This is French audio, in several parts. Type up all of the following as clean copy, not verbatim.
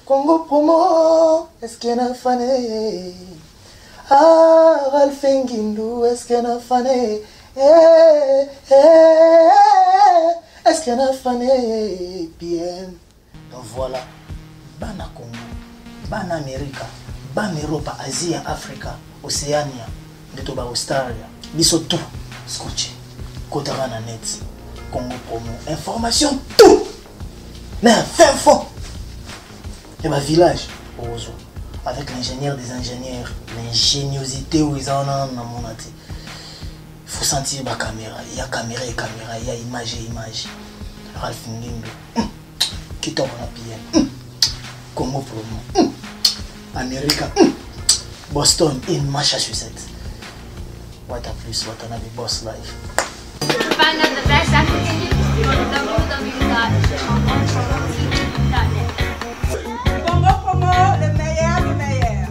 Congo Promo, est-ce qu'il y a un fané? Ah, Ralph Nguindou, est-ce qu'il y a un fané? Est-ce qu'il y a un fané? Bien. Donc voilà, Bana Congo, Bana Amérique, Bana Europe, Asie, Afrique, Océanie, Netoba Australia, biso tout, scotché, Kotavana Net, Congo Promo, information, tout! Mais fin fond! Et ma village, avec l'ingénieur des ingénieurs, l'ingéniosité où ils en ont dans mon athée. Il faut sentir la caméra, il y a caméra et caméra, il y a image et image. Ralph Nguindou, qui tombe en PM, Congo Promo, Amérique, Boston et Massachusetts. What a plus, what a boss life. Find out the best African www.congopromo.net. Congo Promo, le meilleur du meilleur.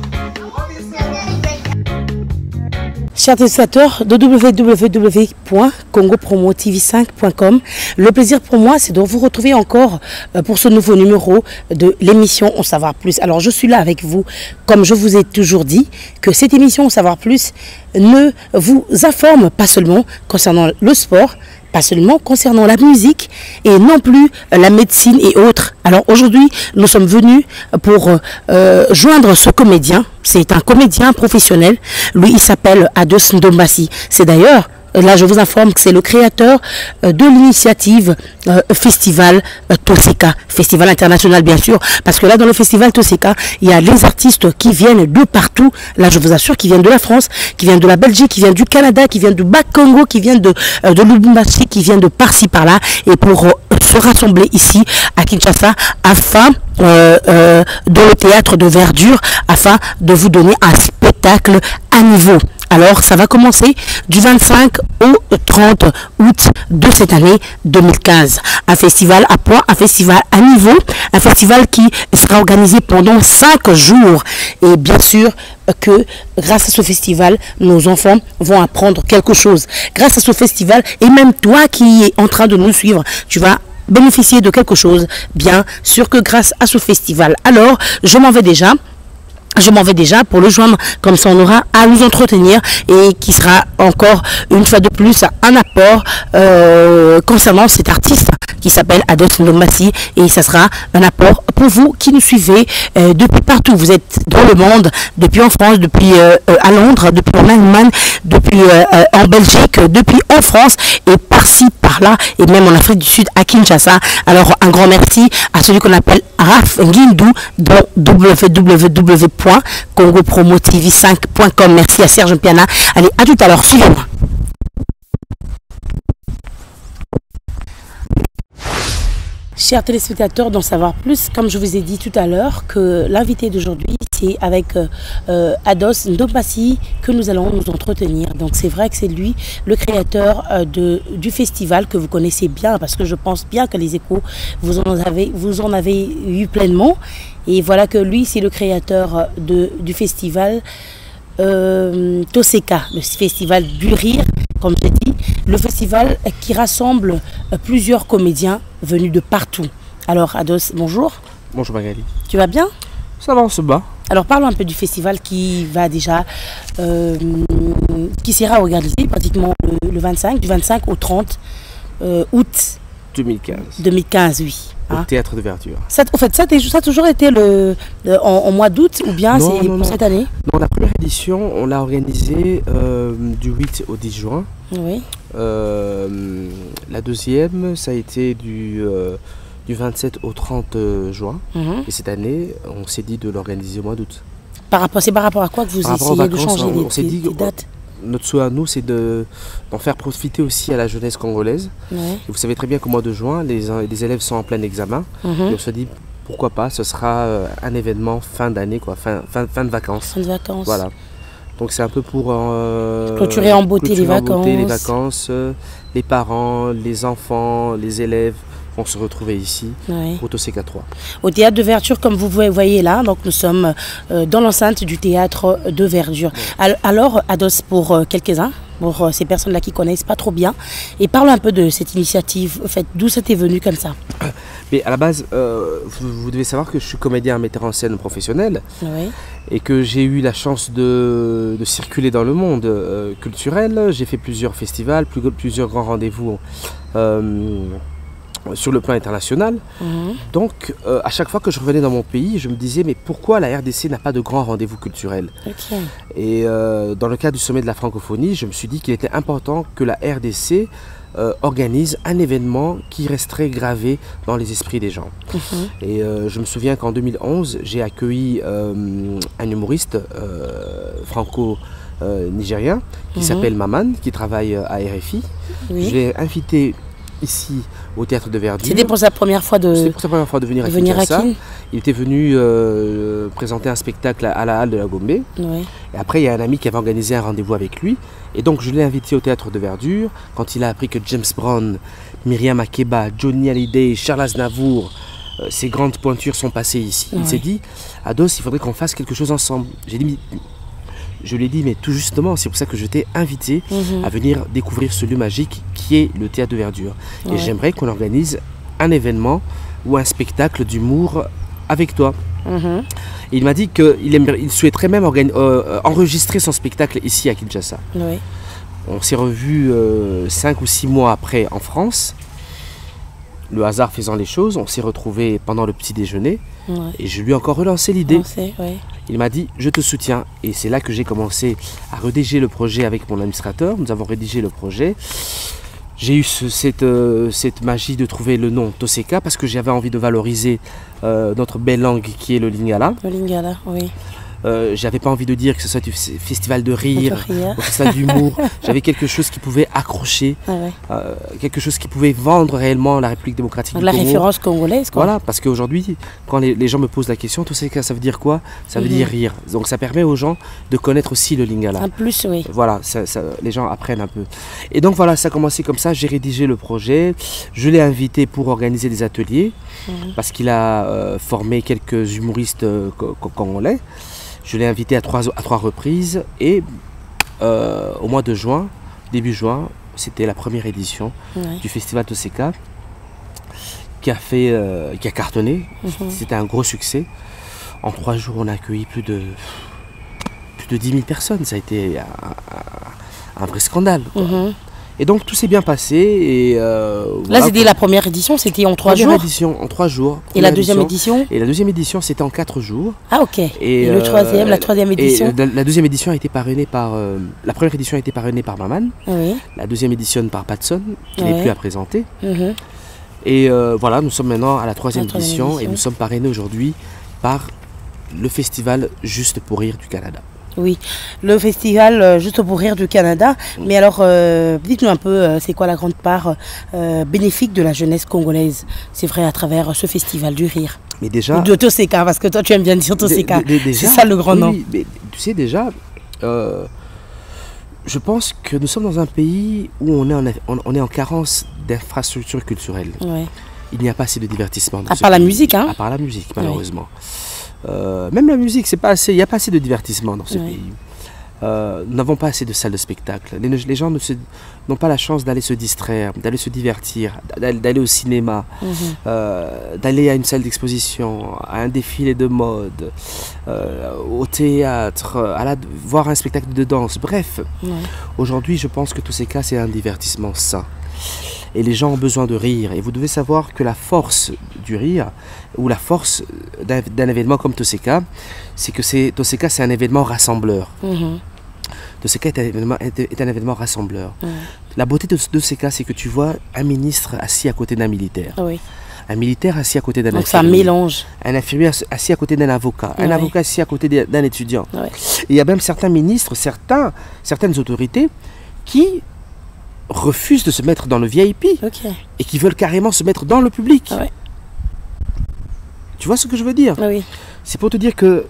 Chers téléspectateurs de www.congopromotv5.com, le plaisir pour moi c'est de vous retrouver encore pour ce nouveau numéro de l'émission On Savoir Plus. Alors je suis là avec vous, comme je vous ai toujours dit, que cette émission On Savoir Plus ne vous informe pas seulement concernant le sport, pas seulement concernant la musique et non plus la médecine et autres. Alors aujourd'hui, nous sommes venus pour joindre ce comédien. C'est un comédien professionnel. Lui, il s'appelle Ados Ndombassi. C'est d'ailleurs, là je vous informe que c'est le créateur de l'initiative Festival Toseka, Festival international bien sûr, parce que là dans le Festival Toseka, il y a les artistes qui viennent de partout, là je vous assure, qui viennent de la France, qui viennent de la Belgique, qui viennent du Canada, qui viennent du Bas-Congo, qui viennent de Lubumbashi, qui viennent de par-ci par-là, et pour se rassembler ici à Kinshasa afin dans le théâtre de Verdure, afin de vous donner un spectacle à niveau. Alors, ça va commencer du 25 au 30 août de cette année 2015. Un festival à point, un festival à niveau, un festival qui sera organisé pendant 5 jours. Et bien sûr que grâce à ce festival, nos enfants vont apprendre quelque chose. Grâce à ce festival, et même toi qui es en train de nous suivre, tu vas bénéficier de quelque chose, bien sûr que grâce à ce festival. Alors, je m'en vais déjà pour le joindre, comme ça on aura à nous entretenir et qui sera encore une fois de plus un apport concernant cet artiste qui s'appelle Ados Ndombassi, et ça sera un apport pour vous qui nous suivez depuis partout. Vous êtes dans le monde, depuis en France, depuis à Londres, depuis en Allemagne, depuis en Belgique, depuis en France et par-ci, par-là, et même en Afrique du Sud, à Kinshasa. Alors un grand merci à celui qu'on appelle Ralph Nguindou dans www.congopromotv5.com. Merci à Serge Piana. Allez, à tout à l'heure, suivez-moi. Chers téléspectateurs d'En Savoir Plus, comme je vous ai dit tout à l'heure, que l'invité d'aujourd'hui, c'est avec Ados Ndombassi que nous allons nous entretenir. Donc c'est vrai que c'est lui, le créateur du festival que vous connaissez bien, parce que je pense bien que les échos, vous en avez eu pleinement. Et voilà que lui, c'est le créateur du festival Toseka, le festival du rire, comme j'ai dit, le festival qui rassemble plusieurs comédiens venus de partout. Alors Ados, bonjour. Bonjour Magali. Tu vas bien? Ça va, on se bat. Alors parlons un peu du festival qui va déjà, qui sera organisé pratiquement du 25 au 30 août 2015, oui. Au théâtre de Verdure. Ça, en fait, ça a toujours été en mois d'août ou bien c'est pour cette année? Non, la première édition, on l'a organisée du 8 au 10 juin. Oui. La deuxième, ça a été du 27 au 30 juin. Et cette année, on s'est dit de l'organiser au mois d'août. C'est par rapport à quoi que vous essayez de changer les dates? Notre souhait à nous, c'est d'en faire profiter aussi à la jeunesse congolaise. Ouais. Et vous savez très bien qu'au mois de juin, les élèves sont en plein examen. Et on se dit, pourquoi pas, ce sera un événement fin d'année, quoi, fin de vacances. Fin de vacances. Voilà. Donc c'est un peu pour clôturer en beauté les vacances. Les parents, les enfants, les élèves qu'on se retrouvait ici Oui. au Toseka 3. Au théâtre de Verdure, comme vous voyez là, donc nous sommes dans l'enceinte du théâtre de Verdure. Alors, Ados, pour quelques-uns, pour ces personnes-là qui connaissent pas trop bien, et parle un peu de cette initiative, en fait, d'où ça t'est venu comme ça. Mais à la base, vous devez savoir que je suis comédien, metteur en scène professionnel, Oui. et que j'ai eu la chance de circuler dans le monde culturel. J'ai fait plusieurs festivals, plusieurs grands rendez-vous sur le plan international. Donc, à chaque fois que je revenais dans mon pays, je me disais, mais pourquoi la RDC n'a pas de grands rendez-vous culturels? Ok. Et dans le cadre du sommet de la francophonie, je me suis dit qu'il était important que la RDC organise un événement qui resterait gravé dans les esprits des gens. Et je me souviens qu'en 2011, j'ai accueilli un humoriste franco-nigérien qui s'appelle Maman, qui travaille à RFI. Oui. Je l'ai invité ici au théâtre de Verdure. C'était pour sa première fois C'était pour sa première fois de venir à venir à Kinshasa. Kin. Il était venu présenter un spectacle à la halle de la Gombe. Et Oui. après, il y a un ami qui avait organisé un rendez-vous avec lui. Et donc, je l'ai invité au théâtre de Verdure. Quand il a appris que James Brown, Myriam Makeba, Johnny Hallyday, Charles Aznavour, ces grandes pointures sont passées ici, il s'est dit, Ados, il faudrait qu'on fasse quelque chose ensemble. Je lui ai dit, mais tout justement, c'est pour ça que je t'ai invité à venir découvrir ce lieu magique qui est le théâtre de Verdure. Et j'aimerais qu'on organise un événement ou un spectacle d'humour avec toi. Et il m'a dit qu'il souhaiterait même enregistrer son spectacle ici à Kinshasa. Oui. On s'est revus 5 ou 6 mois après en France. Le hasard faisant les choses, on s'est retrouvés pendant le petit déjeuner. Et je lui ai encore relancé l'idée. Oui. Il m'a dit, je te soutiens. Et c'est là que j'ai commencé à rédiger le projet avec mon administrateur. Nous avons rédigé le projet. J'ai eu cette magie de trouver le nom Toseka parce que j'avais envie de valoriser notre belle langue qui est le Lingala. Le Lingala, oui. J'avais pas envie de dire que ce soit du festival de rire, De rire. ou festival d'humour. J'avais quelque chose qui pouvait accrocher, quelque chose qui pouvait vendre réellement la République démocratique Donc du la Congo. référence congolaise, quoi. Voilà, parce qu'aujourd'hui, quand les gens me posent la question, Toseka, ça veut dire quoi? Ça veut dire rire. Donc ça permet aux gens de connaître aussi le Lingala. En plus, oui. Voilà, les gens apprennent un peu. Et donc voilà, ça a commencé comme ça. J'ai rédigé le projet. Je l'ai invité pour organiser des ateliers parce qu'il a formé quelques humoristes congolais. Je l'ai invité à trois reprises et au mois de juin, début juin, c'était la première édition du festival Toseka qui a cartonné. C'était un gros succès. En 3 jours, on a accueilli plus de 10 000 personnes. Ça a été un vrai scandale, quoi. Et donc tout s'est bien passé. Et, là, c'était la première édition, c'était en 3 jours. Première édition en 3 jours. Et la deuxième édition? Et la deuxième édition, c'était en 4 jours. Ah, ok. Et le troisième, la troisième édition? La deuxième édition a été parrainée par... la première édition a été parrainée par Maman. Oui. La deuxième édition par Patson, qui n'est plus à présenter. Et voilà, nous sommes maintenant à la troisième édition et nous sommes parrainés aujourd'hui par le festival Juste pour Rire du Canada. Oui, le festival Juste pour Rire du Canada. Mais alors, dites-nous un peu, c'est quoi la grande part bénéfique de la jeunesse congolaise? C'est vrai, à travers ce festival du rire. Mais déjà... De Toseka, parce que toi, tu aimes bien dire Toseka. C'est ça le grand nom. Oui, mais tu sais déjà, je pense que nous sommes dans un pays où on est en carence d'infrastructures culturelles. Ouais. Il n'y a pas assez de divertissement. À part la musique, hein? À part la musique, malheureusement. Même la musique, c'est pas assez. Il n'y a pas assez de divertissement dans ce pays. Nous n'avons pas assez de salles de spectacle. Les gens n'ont pas la chance d'aller se distraire, d'aller se divertir, d'aller au cinéma, d'aller à une salle d'exposition, à un défilé de mode, au théâtre, voir un spectacle de danse. Bref, aujourd'hui, je pense que tous ces cas, c'est un divertissement sain. Et les gens ont besoin de rire. Et vous devez savoir que la force du rire, ou la force d'un événement comme Toseka, c'est que Toseka, c'est un événement rassembleur. Toseka est un événement rassembleur. La beauté de Toseka, c'est que tu vois un ministre assis à côté d'un militaire. Un militaire assis à côté d'un infirmier. Donc c'est un mélange. Un infirmier assis à côté d'un avocat. Un avocat assis à côté d'un étudiant. Il y a même certains ministres, certaines autorités qui refusent de se mettre dans le VIP et qui veulent carrément se mettre dans le public. Tu vois ce que je veux dire? C'est pour te dire que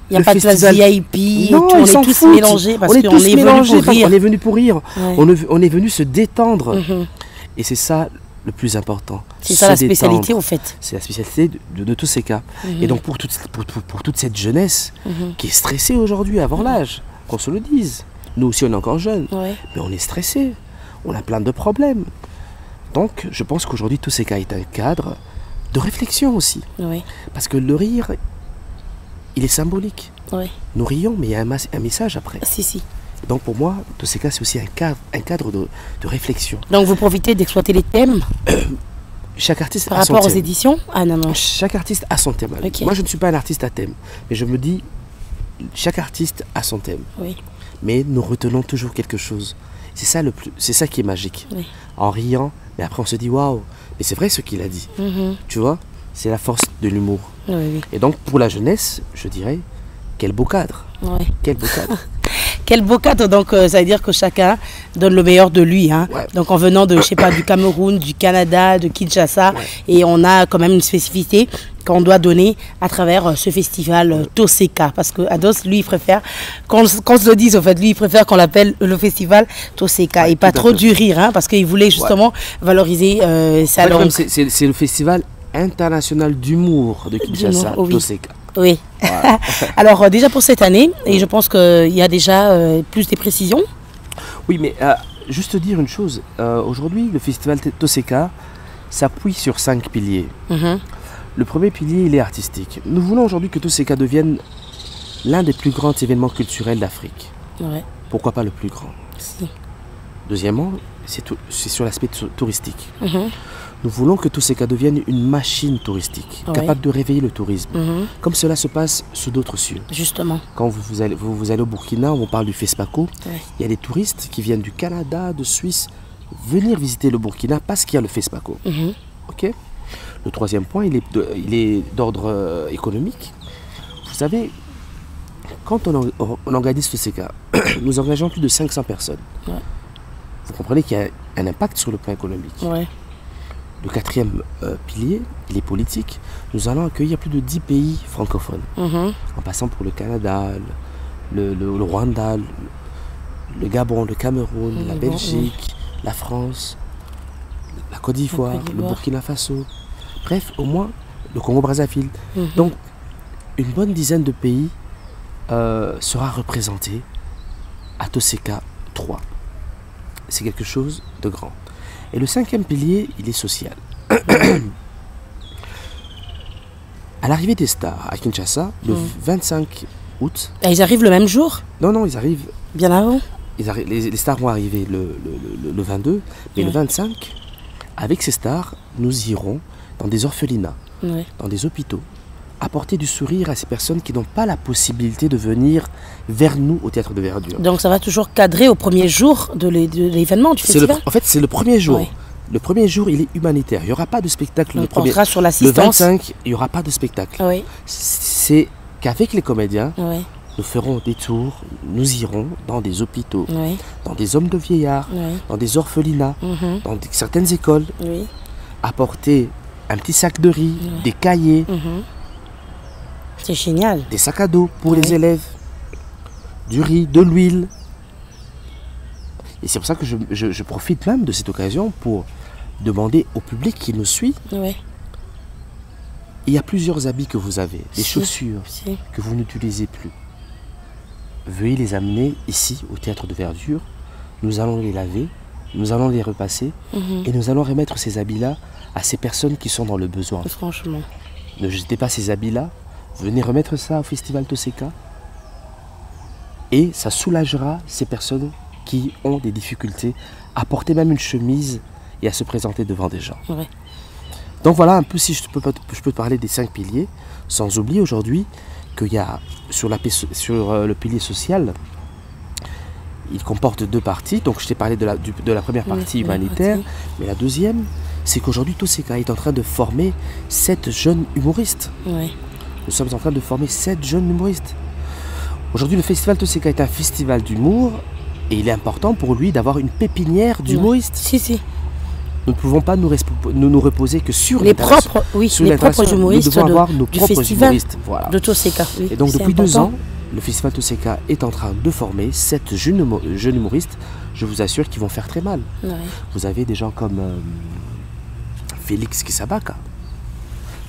il n'y a pas de place VIP, non, on est tous mélangés parce qu'on est venu pour rire. On est venu pour rire, on est venu se détendre. Et c'est ça le plus important. C'est ça Se la spécialité détendre. au fait. C'est la spécialité de tous ces cas. Et donc pour toute cette jeunesse qui est stressée aujourd'hui avant l'âge, qu'on se le dise. Nous aussi on est encore jeunes, Ouais. mais on est stressé. On a plein de problèmes. Donc je pense qu'aujourd'hui tous ces cas est un cadre de réflexion aussi. Oui. Parce que le rire, il est symbolique. Oui. Nous rions, mais il y a un message après. Si, si. Donc pour moi, tous ces cas, c'est aussi un cadre de réflexion. Donc vous profitez d'exploiter les thèmes Chaque artiste par a son rapport aux thème. éditions? Ah non, non. Chaque artiste a son thème. Ok. Moi, je ne suis pas un artiste à thème. Mais je me dis, chaque artiste a son thème. Oui. Mais nous retenons toujours quelque chose. C'est ça, c'est ça qui est magique. Oui. En riant, mais après on se dit, waouh, mais c'est vrai ce qu'il a dit. Tu vois, c'est la force de l'humour. Oui, oui. Et donc, pour la jeunesse, je dirais, quel beau cadre. Ouais. Quel beau cadre. Quel beau cadre, donc ça veut dire que chacun donne le meilleur de lui. Hein. Ouais. Donc en venant de, je sais pas, du Cameroun, du Canada, de Kinshasa, et on a quand même une spécificité qu'on doit donner à travers ce festival Toseka. Parce que Ados, lui, il préfère, qu'on se le dise, en fait, lui, il préfère qu'on l'appelle le festival Toseka. Et pas tout à trop fait. du rire, hein, parce qu'il voulait justement valoriser sa En fait, langue. même, c'est le festival international d'humour de Kinshasa, oui. Toseka. Oui. Alors déjà pour cette année, et je pense qu'il y a déjà plus de précisions. Oui, mais juste dire une chose. Aujourd'hui, le festival Toseka s'appuie sur 5 piliers. Le premier pilier, il est artistique. Nous voulons aujourd'hui que Toseka devienne l'un des plus grands événements culturels d'Afrique. Ouais. Pourquoi pas le plus grand? Si. Deuxièmement, c'est sur l'aspect touristique. Nous voulons que Toseka devienne une machine touristique, Ouais. capable de réveiller le tourisme, comme cela se passe sous d'autres cieux. Justement. Quand vous allez au Burkina, on parle du FESPACO, Ouais. il y a des touristes qui viennent du Canada, de Suisse, venir visiter le Burkina parce qu'il y a le FESPACO. Ok. Le troisième point, il est d'ordre économique. Vous savez, quand on organise Toseka, nous engageons plus de 500 personnes. Ouais. Vous comprenez qu'il y a un impact sur le plan économique. Ouais. Le quatrième pilier, il est politique. Nous allons accueillir plus de 10 pays francophones, en passant pour le Canada, le Rwanda, le Gabon, le Cameroun, la Gabon, Belgique, la France, la Côte d'Ivoire, Côte le d'Ivoire. Burkina Faso. Bref, au moins le Congo-Brazzaville. Donc, une bonne dizaine de pays sera représenté à Toseka 3. C'est quelque chose de grand. Et le cinquième pilier, il est social. À l'arrivée des stars à Kinshasa, le 25 août, Et ils arrivent le même jour? non, ils arrivent, Bien avant? les stars vont arriver le 22, mais le 25, avec ces stars, nous irons dans des orphelinats, Ouais. dans des hôpitaux, apporter du sourire à ces personnes qui n'ont pas la possibilité de venir vers nous au Théâtre de Verdure. Donc ça va toujours cadrer au premier jour de l'événement du festival? En fait, c'est le premier jour. Ouais. Le premier jour, il est humanitaire. Il n'y aura pas de spectacle On le premier. portera sur Le l'assistance. 25, il n'y aura pas de spectacle. Oui. C'est qu'avec les comédiens, Oui. nous ferons des tours, nous irons dans des hôpitaux, Oui. dans des hommes de vieillards, Oui. dans des orphelinats, dans certaines écoles, Oui. apporter un petit sac de riz, des cahiers, C'est génial. des sacs à dos pour Ouais. les élèves, du riz, de l'huile. Et c'est pour ça que je profite même de cette occasion pour demander au public qui nous suit, Oui. il y a plusieurs habits que vous avez, des Si. chaussures Si. que vous n'utilisez plus. Veuillez les amener ici au Théâtre de Verdure. Nous allons les laver, nous allons les repasser et nous allons remettre ces habits-là à ces personnes qui sont dans le besoin. Franchement. Ne jetez pas ces habits-là, venez remettre ça au Festival Toseka et ça soulagera ces personnes qui ont des difficultés à porter même une chemise et à se présenter devant des gens. Ouais. Donc voilà un peu si je peux te parler des 5 piliers, sans oublier aujourd'hui qu'il y a sur le pilier social, il comporte 2 parties. Donc je t'ai parlé de la première partie humanitaire, mais la deuxième, c'est qu'aujourd'hui Toseka est en train de former 7 jeunes humoristes. Oui. Nous sommes en train de former 7 jeunes humoristes. Aujourd'hui, le festival Toseka est un festival d'humour et il est important pour lui d'avoir une pépinière d'humoristes. Si, si. Nous ne pouvons pas nous reposer que sur Les l'international. propres, oui, Sur les propres l'international. humoristes Nous devons avoir nos du propres festival humoristes. Voilà. de Toseka. Oui, Et donc c'est depuis 2 important. ans, le festival Toseka est en train de former 7 jeunes humoristes. Je vous assure qu'ils vont faire très mal. Ouais. Vous avez des gens comme Félix Kisabaka.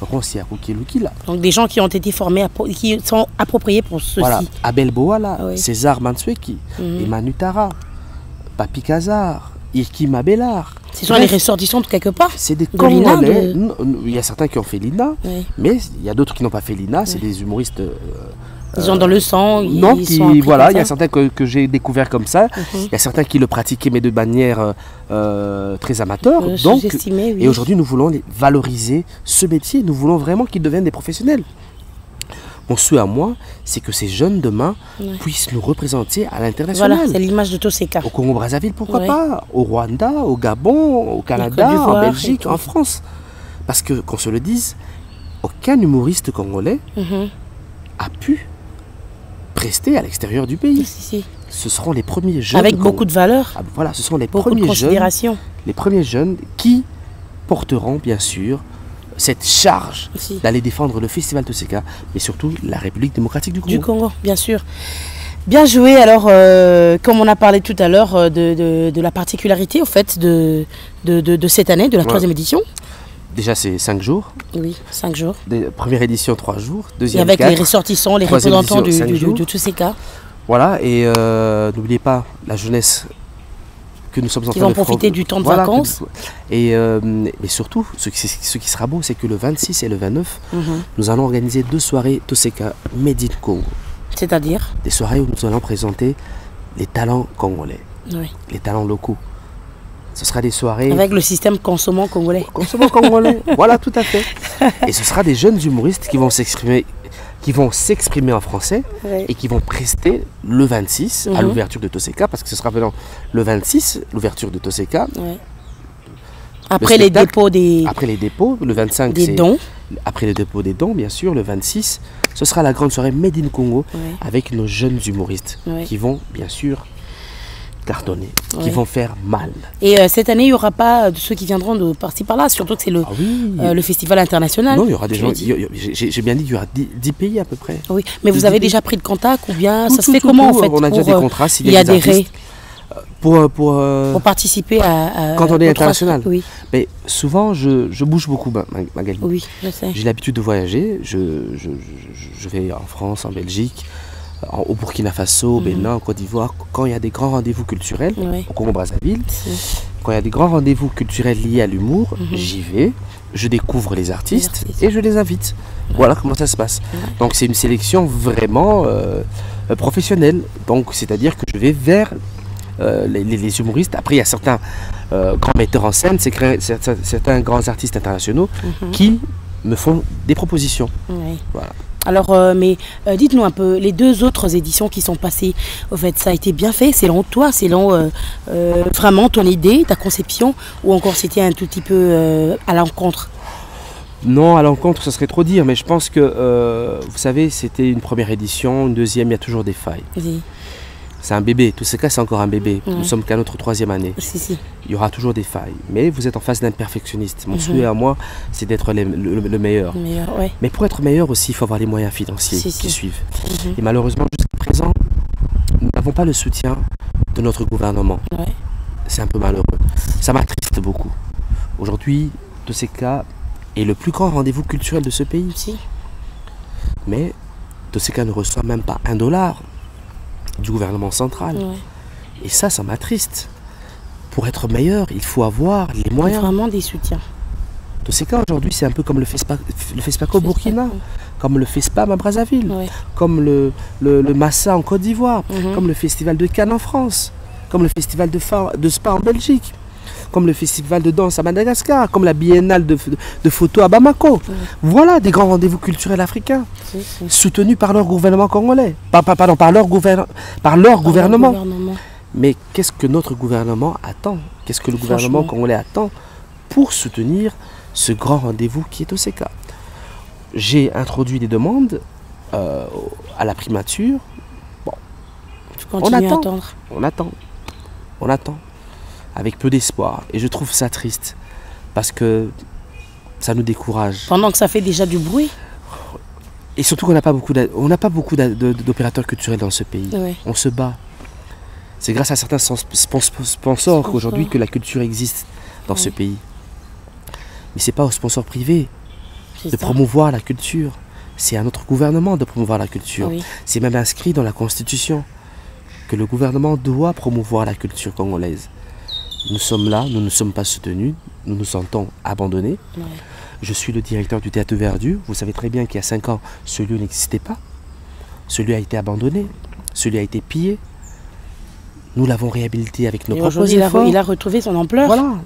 Ronsia Kukilukila. Donc des gens qui ont été formés, qui sont appropriés pour ceci. Voilà, Abel Boala, Oui. César Mansweki, Emmanuel Tara, Papi Kazar, Irkim Abelard. Ce sont les ressortissants de quelque part. C'est des de l'INA, Congolais. Il y a certains qui ont fait l'INA, Oui. mais il y a d'autres qui n'ont pas fait l'INA. C'est des humoristes. Ils ont dans le sang. Non, ils sont appris voilà, comme il y a ça. certains que j'ai découverts comme ça. Il y a certains qui le pratiquaient, mais de manière très amateur. Donc, sous-estimés, oui. et aujourd'hui, nous voulons valoriser ce métier. Nous voulons vraiment qu'ils deviennent des professionnels. Mon souhait à moi, c'est que ces jeunes demain puissent nous représenter à l'international. Voilà, c'est l'image de Toseka. Au Congo-Brazzaville, pourquoi Ouais. pas? Au Rwanda, au Gabon, au Canada, Côte en d'Ivoire Belgique, et tout. en France. Parce que, qu'on se le dise, aucun humoriste congolais a pu prester à l'extérieur du pays. Si. Ce seront les premiers jeunes. Avec beaucoup de valeur, Ah, voilà, ce sont les beaucoup de premiers jeunes, considération. les premiers jeunes qui porteront bien sûr cette charge Si. d'aller défendre le festival Toseka, mais surtout la République démocratique du Congo. Du Congo, bien sûr. Bien joué. Alors, comme on a parlé tout à l'heure de la particularité au fait de cette année, de la troisième édition. Déjà, c'est 5 jours. Oui, 5 jours. Première édition, 3 jours. Et Deuxième, avec 4. les ressortissants, les Troisième représentants édition, 5 jours. de Toseka, Voilà, et n'oubliez pas la jeunesse que nous sommes en qui train vont de faire. profiter du temps de Voilà, vacances. Et mais surtout, ce qui sera beau, c'est que le 26 et le 29, nous allons organiser 2 soirées Toseka Made in Congo. C'est-à-dire Des soirées où nous allons présenter les talents congolais, oui. les talents locaux. Ce sera des soirées Avec le système consommant congolais. consommant congolais. Voilà, tout à fait. Et ce sera des jeunes humoristes qui vont s'exprimer en français Oui. et qui vont prester le 26 à l'ouverture de Toseka, parce que ce sera vraiment le 26, l'ouverture de Toseka. Ouais. Après les spectacle, dépôts des Après les dépôts, le 25 c'est dons. après le dépôt des dons, bien sûr, le 26, ce sera la grande soirée Made in Congo Ouais. avec nos jeunes humoristes Ouais. qui vont bien sûr cartonner, Ouais. qui vont faire mal. Et cette année, il n'y aura pas de ceux qui viendront de par-ci par-là, surtout que c'est le, Ah oui. le festival international. Non, il y aura des je gens. l'ai dit. J'ai bien dit qu'il y aura 10 pays à peu près. Oui, mais vous Des avez pays. déjà pris de contact ou bien Tout, ça se tout, fait tout, comment tout. en fait On a déjà pour, des contrats s'il y y a des adhérer, artistes. Pour participer à quand on est au international. Oui, Mais souvent, je bouge beaucoup, Magali. oui, je sais. J'ai l'habitude de voyager. Je vais en France, en Belgique, au Burkina Faso, au Bénin, en Côte d'Ivoire. Quand il y a des grands rendez-vous culturels, Oui. au Congo-Brazzaville, Si. quand il y a des grands rendez-vous culturels liés à l'humour, j'y vais, je découvre les artistes artistes. et je les invite. Voilà comment ça se passe. Donc c'est une sélection vraiment professionnelle. Donc c'est-à-dire que je vais vers les humoristes. Après, il y a certains grands metteurs en scène, certains grands artistes internationaux qui me font des propositions. Oui. Voilà. Alors, mais dites-nous un peu, les 2 autres éditions qui sont passées, au fait, ça a été bien fait, selon toi, selon vraiment ton idée, ta conception, ou encore c'était un tout petit peu à l'encontre? Non, à l'encontre, ça serait trop dire, mais je pense que, vous savez, c'était une première édition, une deuxième, il y a toujours des failles. Oui. C'est un bébé, tout ce cas c'est encore un bébé. Nous sommes qu'à notre 3e année. Si. Il y aura toujours des failles. Mais vous êtes en face d'un perfectionniste. Mon souhait à moi, c'est d'être le meilleur. Meilleur, ouais. Mais pour être meilleur aussi, il faut avoir les moyens financiers Si. qui suivent. Et malheureusement, jusqu'à présent, nous n'avons pas le soutien de notre gouvernement. Ouais. C'est un peu malheureux. Ça m'attriste beaucoup. Aujourd'hui, Toseka est le plus grand rendez-vous culturel de ce pays. Si. Mais Toseka ne reçoit même pas $1 du gouvernement central. Ouais. Et ça m'attriste. Pour être meilleur, il faut avoir les Il y a moyens. vraiment des soutiens. Toseka aujourd'hui, c'est un peu comme le FESPACO au Burkina, comme le FESPAM à Brazzaville, Ouais. comme le Massa en Côte d'Ivoire, comme le Festival de Cannes en France, comme le Festival de Spa en Belgique, comme le Festival de danse à Madagascar, comme la Biennale de photos à Bamako. Voilà des grands rendez-vous culturels africains, Si. soutenus par leur gouvernement congolais. Par leur gouvernement. Mais qu'est-ce que notre gouvernement attend? Qu'est-ce que le gouvernement Franchement. congolais attend pour soutenir ce grand rendez-vous qui est Toseka? J'ai introduit des demandes à la primature. Tu continues à attend. attendre. On attend. Avec peu d'espoir. Et je trouve ça triste. Parce que ça nous décourage. Pendant que ça fait déjà du bruit. Et surtout qu'on n'a pas beaucoup d'opérateurs culturels dans ce pays. Ouais. On se bat. C'est grâce à certains sponsors qu'aujourd'hui que la culture existe dans ce pays. Mais ce n'est pas aux sponsors privés C'est de ça. promouvoir la culture. C'est à notre gouvernement de promouvoir la culture. Oui. C'est même inscrit dans la Constitution que le gouvernement doit promouvoir la culture congolaise. Nous sommes là, nous ne sommes pas soutenus, nous nous sentons abandonnés. Ouais. Je suis le directeur du Théâtre Verdure. Vous savez très bien qu'il y a 5 ans, ce lieu n'existait pas. Ce lieu a été abandonné, ce lieu a été pillé. Nous l'avons réhabilité avec nos Et propres aujourd'hui, efforts. il a retrouvé son ampleur. Voilà.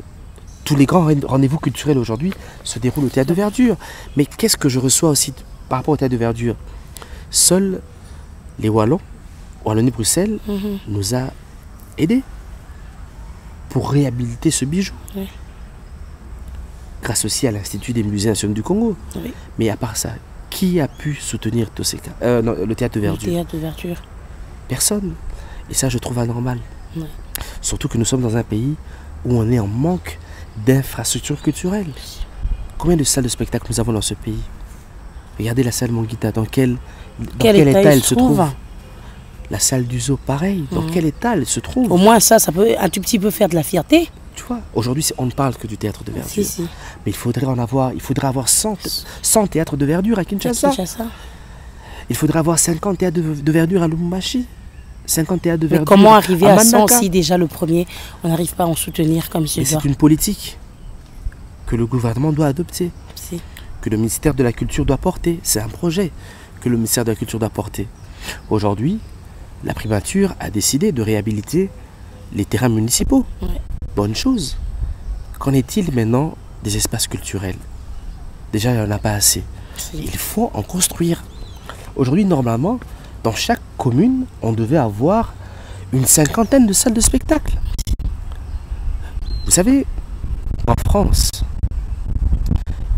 Tous les grands rendez-vous culturels aujourd'hui se déroulent au Théâtre de Verdure. Mais qu'est-ce que je reçois aussi par rapport au Théâtre de Verdure? Seuls les Wallons, Wallonie-Bruxelles, nous a aidés pour réhabiliter ce bijou. Oui. Grâce aussi à l'Institut des musées nationaux du Congo. Oui. Mais à part ça, qui a pu soutenir tous ces cas le Théâtre de Le Verdure? théâtre d'ouverture. Personne. Et ça, je trouve anormal. Ouais. Surtout que nous sommes dans un pays où on est en manque d'infrastructures culturelles. Combien de salles de spectacle nous avons dans ce pays? Regardez la salle Monguita, dans quel état elle se trouve? La salle du zoo, pareil. Dans quel état elle se trouve? Au moins ça peut un tout petit peu faire de la fierté. Tu vois, aujourd'hui, on ne parle que du théâtre de verdure. Si, si. Mais il faudrait avoir 100 théâtres de verdure à Kinshasa. Kinshasa. Il faudrait avoir 50 théâtres de verdure à Lubumbashi. 50 théâtres de Mais verdure comment arriver à 100 Mbandaka. si déjà le premier, on n'arrive pas à en soutenir comme Mais celui-là? c'est une politique que le gouvernement doit adopter, Si. que le ministère de la Culture doit porter. C'est un projet que le ministère de la Culture doit porter. Aujourd'hui, la primature a décidé de réhabiliter les terrains municipaux. Ouais. Bonne chose. Qu'en est-il maintenant des espaces culturels? Déjà, il n'y en a pas assez. Si. Il faut en construire. Aujourd'hui, normalement, dans chaque commune, on devait avoir une 50aine de salles de spectacle. Vous savez, en France,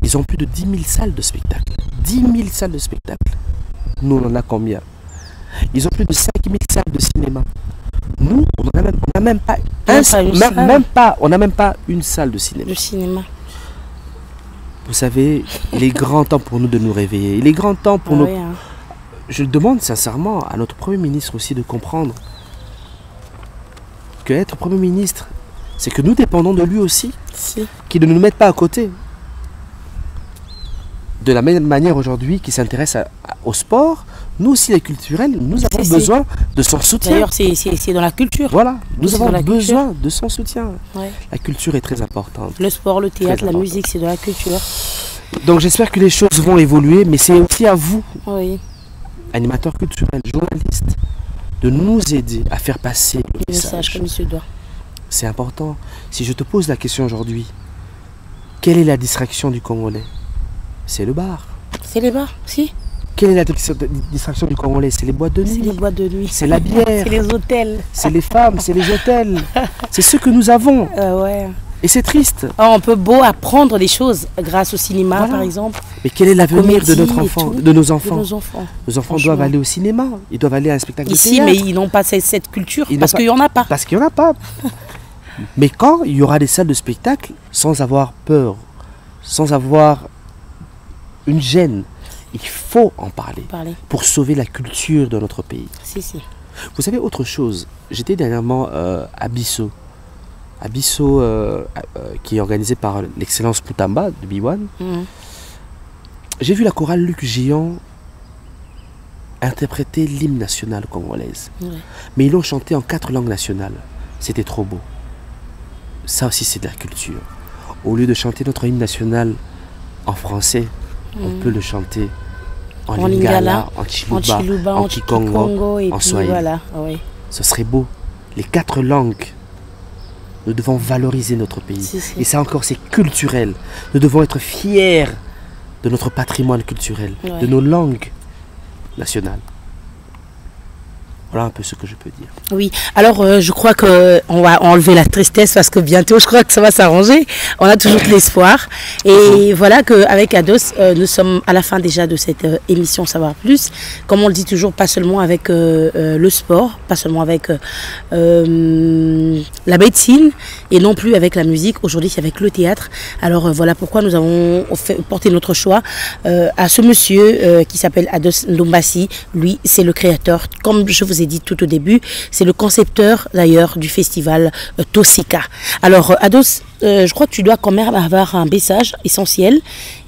ils ont plus de 10 000 salles de spectacle. 10 000 salles de spectacle. Nous, on en a combien? Ils ont plus de 5 000 salles de cinéma. Nous, on n'a même pas une salle de cinéma. Le cinéma. Vous savez, il est grand temps pour nous de nous réveiller. Il est grand temps pour Ah nous... ouais, hein. Je demande sincèrement à notre Premier ministre aussi de comprendre que être Premier ministre, c'est que nous dépendons de lui aussi, Si. qu'il ne nous mette pas à côté. De la même manière aujourd'hui qu'il s'intéresse au sport, nous aussi les culturels, nous avons Si. besoin de son soutien. D'ailleurs, c'est dans la culture. Voilà, nous C'est dans avons la culture. besoin de son soutien. Ouais. La culture est très importante. Le sport, le théâtre, la important. musique, c'est de la culture. Donc j'espère que les choses vont évoluer, mais c'est aussi à vous, Oui. animateurs culturels, journalistes, de nous aider à faire passer le Le message message. comme il se doit. C'est important. Si je te pose la question aujourd'hui, quelle est la distraction du Congolais? C'est le bar. C'est les bars, si. Quelle est la distraction du Congolais? C'est les boîtes de C'est les nuit. boîtes de nuit. C'est la bière. C'est les hôtels. C'est les femmes, c'est les hôtels. C'est ce que nous avons. Ouais. Et c'est triste. Oh, on peut beau apprendre des choses grâce au cinéma, Voilà. par exemple. Mais quel est l'avenir de comédie notre et enfant, tout. de nos De enfants? nos enfants. Nos enfants Franchement. doivent aller au cinéma. Ils doivent aller à un spectacle de Ici, théâtre. mais ils n'ont pas cette culture Ils n'ont parce pas- qu'il n'y en a pas. Parce qu'il n'y en a pas. Mais quand il y aura des salles de spectacle, sans avoir peur, sans avoir une gêne, il faut en parler Parler. pour sauver la culture de notre pays. Si, si. Vous savez autre chose, j'étais dernièrement à Bissau. À Bissau, qui est organisé par l'excellence Moutamba de Biwan. Mhm. J'ai vu la chorale Luc Géant interpréter l'hymne national congolaise. Ouais. Mais ils l'ont chanté en 4 langues nationales. C'était trop beau. Ça aussi, c'est de la culture. Au lieu de chanter notre hymne national en français, on peut le chanter en En lingala, lingala, en En chiluba, Chiluba, en en kikongo, Kikongo et en puis swahili. voilà. Oui. Ce serait beau. Les 4 langues. Nous devons valoriser notre pays. Si, si. Et ça encore, c'est culturel. Nous devons être fiers de notre patrimoine culturel, Ouais. de nos langues nationales. Voilà un peu ce que je peux dire. Oui, alors je crois qu'on va enlever la tristesse parce que bientôt je crois que ça va s'arranger. On a toujours de l'espoir. Et voilà qu'avec Ados, nous sommes à la fin déjà de cette émission Savoir Plus. Comme on le dit toujours, pas seulement avec le sport, pas seulement avec la médecine et non plus avec la musique. Aujourd'hui, c'est avec le théâtre. Alors voilà pourquoi nous avons porté notre choix à ce monsieur qui s'appelle Ados Ndombasi. Lui, c'est le créateur. Comme je vous vous ai dit tout au début, c'est le concepteur d'ailleurs du festival Toseka. Alors Ados, je crois que tu dois quand même avoir un message essentiel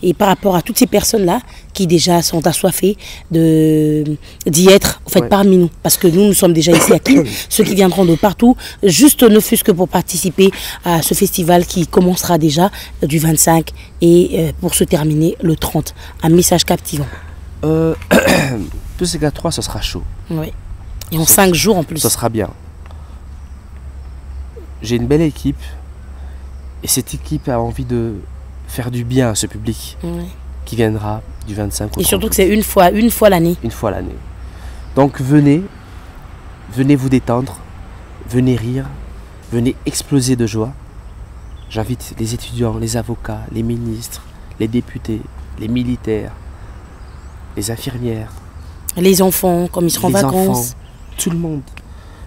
et par rapport à toutes ces personnes-là qui déjà sont assoiffées d'y être en fait, parmi nous. Parce que nous sommes déjà ici à Kin, ceux qui viendront de partout, juste ne fût-ce que pour participer à ce festival qui commencera déjà du 25 et pour se terminer le 30. Un message captivant. Toseka 3, ce sera chaud. Oui. Et en 5 jours en plus. Ça sera bien. J'ai une belle équipe et cette équipe a envie de faire du bien à ce public qui viendra du 25 au 30. Et surtout que c'est une fois l'année. Une fois l'année. Donc venez vous détendre, venez rire, venez exploser de joie. J'invite les étudiants, les avocats, les ministres, les députés, les militaires, les infirmières, les enfants, comme ils seront en vacances. Enfants, tout le monde.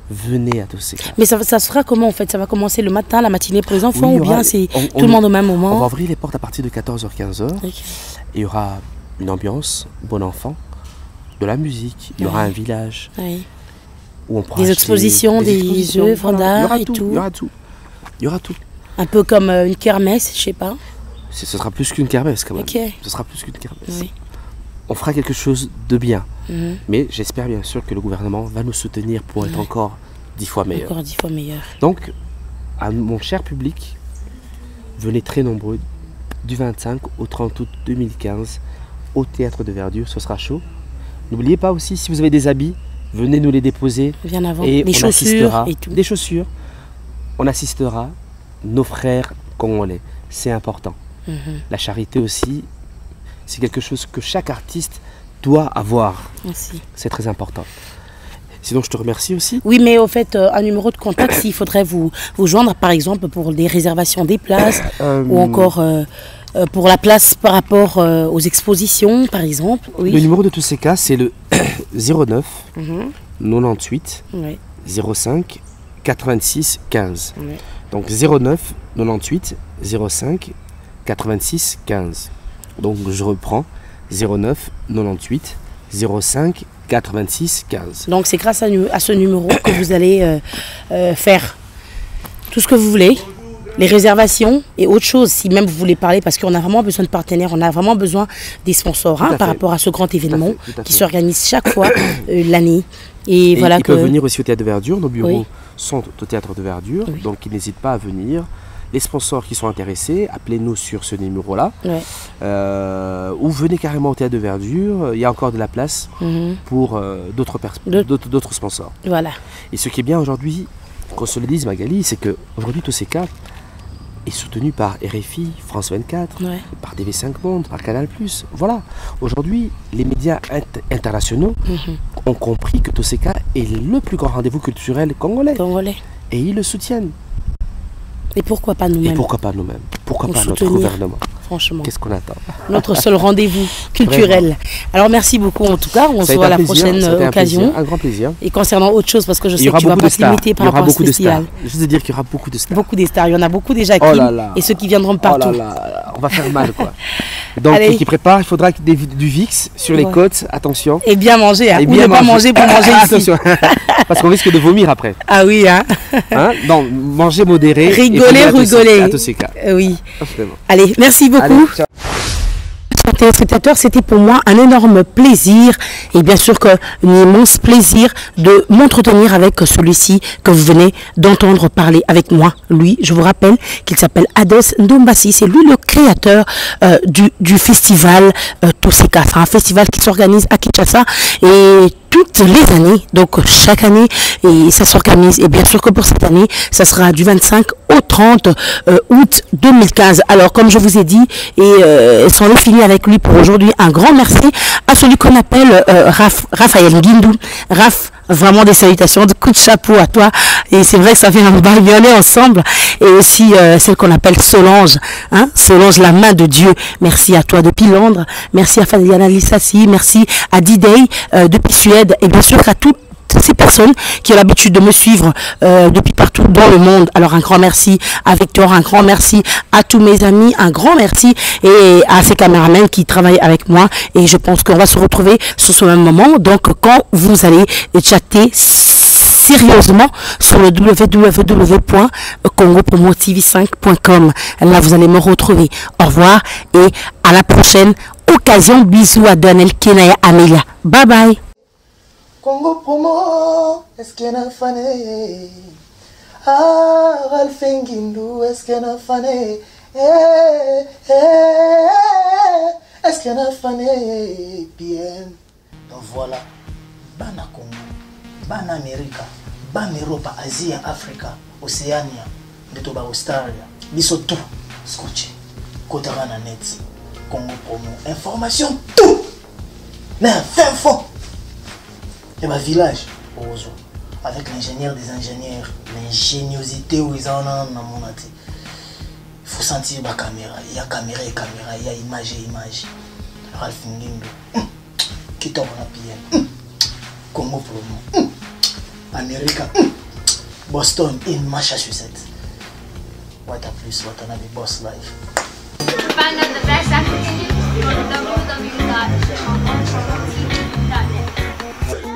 Venez à Toseka. Mais ça se fera comment en fait? Ça va commencer le matin, la matinée pour les enfants, ou bien c'est tout le monde au même moment? On va ouvrir les portes à partir de 14h-15h. Okay. Il y aura une ambiance, bon enfant, de la musique, il y aura un village. Où on pourra des expositions, des œuvres d'art et tout. Il y aura tout. Il y aura tout. Un peu comme une kermesse, je sais pas. Ce sera plus qu'une kermesse quand même. Okay. Ce sera plus qu'une kermesse. Oui. On fera quelque chose de bien. Mais j'espère bien sûr que le gouvernement va nous soutenir pour être encore 10 fois meilleur. Encore 10 fois meilleur. Donc, à mon cher public, venez très nombreux du 25 au 30 août 2015 au Théâtre de Verdure, ce sera chaud. N'oubliez pas aussi, si vous avez des habits, venez nous les déposer. Bien avant. Et des chaussures et tout. Des chaussures. On assistera nos frères congolais. C'est important. La charité aussi, c'est quelque chose que chaque artiste doit avoir. Merci. C'est très important. Sinon, je te remercie aussi. Oui, mais au fait, un numéro de contact, s'il faudrait vous joindre, par exemple, pour des réservations des places, ou encore pour la place par rapport aux expositions, par exemple. Oui. Le numéro de Toseka, c'est le 09 98 05 86 15. Donc 09 98 05 86 15. Donc je reprends 09 98 05 86 15. Donc c'est grâce à ce numéro que vous allez faire tout ce que vous voulez, les réservations et autre chose, si même vous voulez parler, parce qu'on a vraiment besoin de partenaires, on a vraiment besoin des sponsors par rapport à ce grand événement qui s'organise chaque fois l'année. Et voilà ils peuvent venir aussi au Théâtre de Verdure, nos bureaux sont au Théâtre de Verdure, donc ils n'hésitent pas à venir. Les sponsors qui sont intéressés, appelez-nous sur ce numéro-là. Ou venez carrément au Théâtre de Verdure. Il y a encore de la place pour d'autres sponsors. Voilà. Et ce qui est bien aujourd'hui, qu'on se le dise Magali, c'est qu'aujourd'hui Toseka est soutenu par RFI, France 24, par TV5 Monde, par Canal+. Voilà. Aujourd'hui, les médias internationaux ont compris que Toseka est le plus grand rendez-vous culturel congolais. Et ils le soutiennent. Et pourquoi pas nous-mêmes? Pourquoi pas notre gouvernement? Franchement. Qu'est-ce qu'on attend? Notre seul rendez-vous culturel. Vraiment. Alors merci beaucoup en tout cas. On se voit à la prochaine occasion. Un grand plaisir. Et concernant autre chose, parce que je sais que tu ne vas pas te limiter par rapport à ce festival. Je veux dire qu'il y aura beaucoup de stars. Beaucoup de stars. Il y en a beaucoup déjà qui. Et ceux qui viendront de partout. On va faire mal quoi. Donc qui prépare, il faudra du VIX sur les côtes, attention. Et bien manger, hein. Ou ne pas manger pour manger ici. Attention, parce qu'on risque de vomir après. Ah oui, hein. Donc manger modéré. Rigoler. À Toseka. Oui. Allez, merci beaucoup. Chers téléspectateurs, c'était pour moi un énorme plaisir et bien sûr un immense plaisir de m'entretenir avec celui-ci que vous venez d'entendre parler avec moi. Lui, je vous rappelle qu'il s'appelle Ados Ndombasi. C'est lui le créateur du festival Toseka. C'est un festival qui s'organise à Kinshasa et toutes les années, donc chaque année, et ça s'organise. Et bien sûr que pour cette année, ça sera du 25 au 30 août 2015. Alors, comme je vous ai dit, et c'en est fini avec lui pour aujourd'hui, un grand merci à celui qu'on appelle Raphaël Guindou. Raph, vraiment des salutations, de coups de chapeau à toi. Et c'est vrai que ça fait un bariolé ensemble. Et aussi celle qu'on appelle Solange, hein, Solange, la main de Dieu. Merci à toi depuis Londres. Merci à Fabiana Lissassi. Merci à D-Day depuis Suède. Et bien sûr à toutes toutes ces personnes qui ont l'habitude de me suivre depuis partout dans le monde. Alors un grand merci à Victor, un grand merci à tous mes amis, un grand merci et à ces caméramans qui travaillent avec moi. Et je pense qu'on va se retrouver sur ce même moment. Donc quand vous allez chatter sérieusement sur le www.congopromotv5.com. Là, vous allez me retrouver. Au revoir et à la prochaine occasion. Bisous à Daniel, Kena et Amelia. Bye bye. Congo Promo, est-ce qu'il y a un fané? Ah, Ralphingindu, est-ce qu'il y a un fané? Est-ce qu'il y a un fané? Bien. Donc voilà, Bana Congo. Ban America, ban Europe, Asie, Afrique, Océania, de Toba Australia, biso tout, scotché, Kotavana net, Congo Promo, information tout, mais à fin fond, et ma village, avec l'ingénieur des ingénieurs, l'ingéniosité où ils en ont dans mon athée. Il faut sentir ma caméra, il y a caméra, il y a image et image. Ralph Ngindo, qui tombe en PM. Congo Promo, America, Boston, in Massachusetts. What a plus, what another boss life. Find out the best African news on www.congo.tv.net.